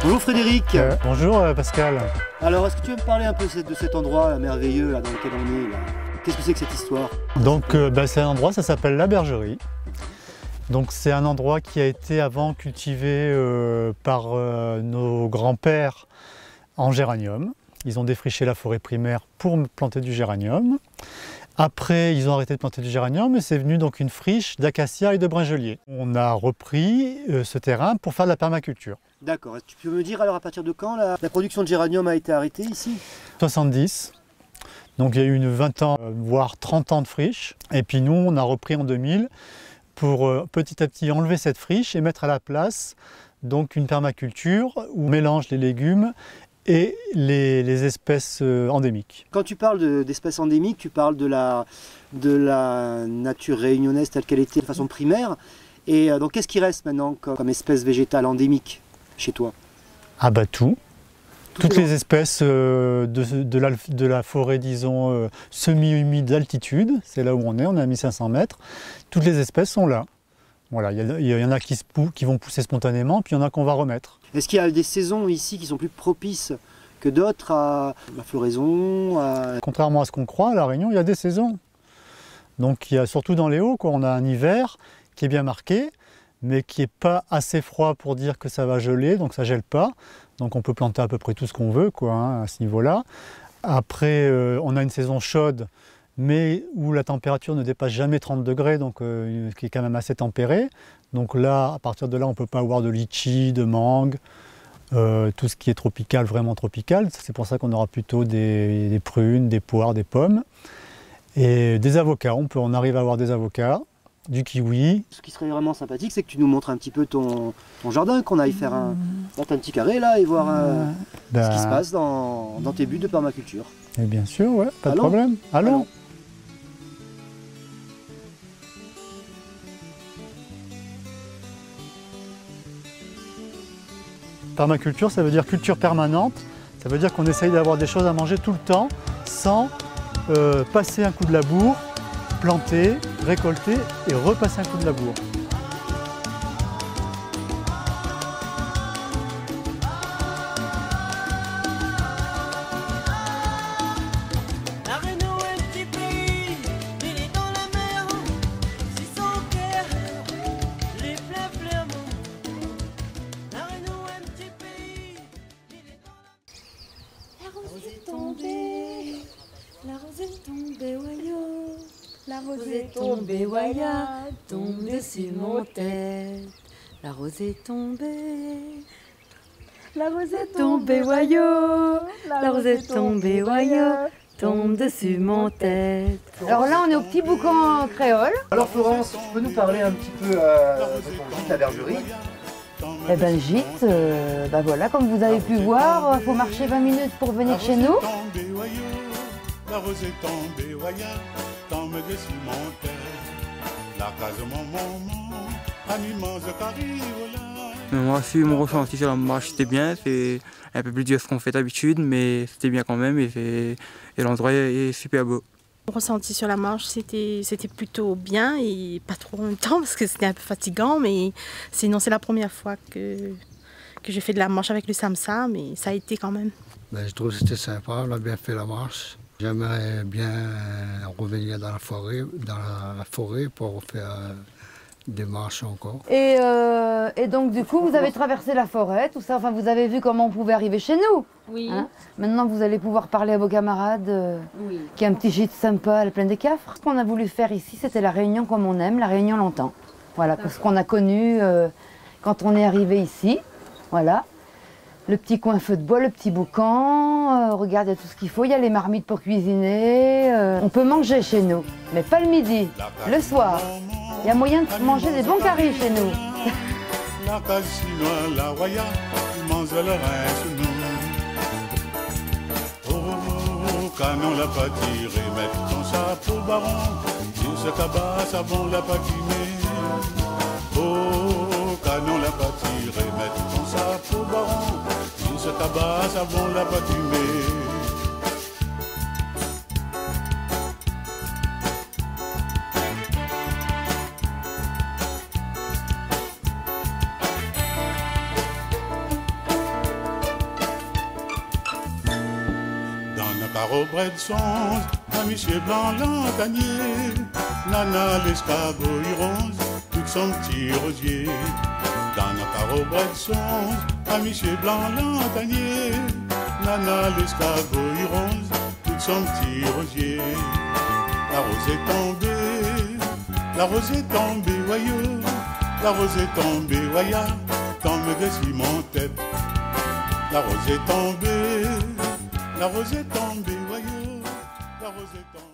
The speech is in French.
Bonjour Frédéric. Bonjour Pascal. Alors, est-ce que tu veux me parler un peu de cet endroit là, merveilleux là, dans lequel on est là? Qu'est-ce que c'est que cette histoire? Donc c'est un endroit, ça s'appelle la Bergerie. Donc c'est un endroit qui a été avant cultivé par nos grands-pères en géranium. Ils ont défriché la forêt primaire pour planter du géranium. Après, ils ont arrêté de planter du géranium et c'est venu donc une friche d'acacia et de brinjelier. On a repris ce terrain pour faire de la permaculture. D'accord. Tu peux me dire alors à partir de quand la production de géranium a été arrêtée ici? 70. Donc il y a eu une 20 ans, voire 30 ans de friche. Et puis nous, on a repris en 2000 pour petit à petit enlever cette friche et mettre à la place donc une permaculture où on mélange les légumes et les espèces endémiques. Quand tu parles d'espèces endémiques, tu parles de la nature réunionnaise telle qu'elle était de façon primaire. Et donc qu'est-ce qui reste maintenant comme espèce végétale endémique chez toi? Ah bah tout. Toutes les espèces de la forêt, disons, semi-humide d'altitude, c'est là où on est à 1500 mètres, toutes les espèces sont là. Voilà, il y en a qui vont pousser spontanément, puis il y en a qu'on va remettre. Est-ce qu'il y a des saisons ici qui sont plus propices que d'autres à la floraison Contrairement à ce qu'on croit, à La Réunion, il y a des saisons. Donc il y a surtout dans les hauts, on a un hiver qui est bien marqué, mais qui n'est pas assez froid pour dire que ça va geler, donc ça ne gèle pas. Donc on peut planter à peu près tout ce qu'on veut à ce niveau-là. Après, on a une saison chaude, mais où la température ne dépasse jamais 30 degrés, donc qui est quand même assez tempérée. Donc là, à partir de là, on ne peut pas avoir de litchi, de mangue, tout ce qui est tropical, vraiment tropical. C'est pour ça qu'on aura plutôt des prunes, des poires, des pommes. Et des avocats, on arrive à avoir des avocats, du kiwi. Ce qui serait vraiment sympathique, c'est que tu nous montres un petit peu ton jardin, qu'on aille faire un petit carré là et voir ce qui se passe dans tes buts de permaculture. Et bien sûr, ouais, pas de problème. Allons. Permaculture, ça veut dire culture permanente. Ça veut dire qu'on essaye d'avoir des choses à manger tout le temps sans passer un coup de labour, planter, récolter et repasser un coup de labour. La rose est tombée, wayo. La rose est tombée, waya, tombée sur mon tête. La rose est tombée. La rose est tombée, wayo. La rose est tombée, wayo, tombe dessus mon tête. Alors là, on est au petit boucan créole. Alors Florence, tu peux nous parler un petit peu de ton gîte, la Bergerie? Eh ben, le gîte, voilà, comme vous avez pu voir, il faut marcher 20 minutes pour venir chez nous. La rose est tombée, waya, tombe dessus mon tête. La case de mon maman, animaux de Moi aussi, mon ressenti sur la marche, c'était bien. C'est un peu plus dur ce qu'on fait d'habitude, mais c'était bien quand même et l'endroit est super beau. Mon ressenti sur la marche, c'était plutôt bien et pas trop en même temps parce que c'était un peu fatigant, mais sinon c'est la première fois que je fais de la marche avec le Samsa, mais ça a été quand même. Je trouve que c'était sympa, on a bien fait la marche. J'aimerais bien revenir dans la forêt pour faire des marches encore. Et donc du coup, vous avez traversé la forêt, tout ça, enfin vous avez vu comment on pouvait arriver chez nous. Oui. Hein? Maintenant, vous allez pouvoir parler à vos camarades, qui a un petit gîte sympa à la plaine des Cafres. Ce qu'on a voulu faire ici, c'était la Réunion comme on aime, la Réunion longtemps. Voilà, parce qu'on a connu quand on est arrivé ici, voilà. Le petit coin feu de bois, le petit boucan, regarde, il y a tout ce qu'il faut, il y a les marmites pour cuisiner. On peut manger chez nous, mais pas le midi, le soir. Il y a moyen de manger des bons caries chez nous. La case chinoise, la waya, mange le rein sur nous. Oh, canon la pas tiré, mettre ton chapeau baron, sur ce cabas, savon la pas guiné. Oh, canon la pas tiré, mettre ton chapeau baron, sur ce cabas, savon la pas guiné. carreau de songe, à Michel Blanc l'antanier, Nana l'escargot rose, tout son petit rosier. Dans un carreau de songe, à Michel Blanc l'antanier, Nana l'escargot rose, tout son petit rosier. La rose est tombée, la rose est tombée, voyou, la rose est tombée, voya, tombe de mon tête. La rose est tombée, la rose est tombée, voyou, la rose est tombée.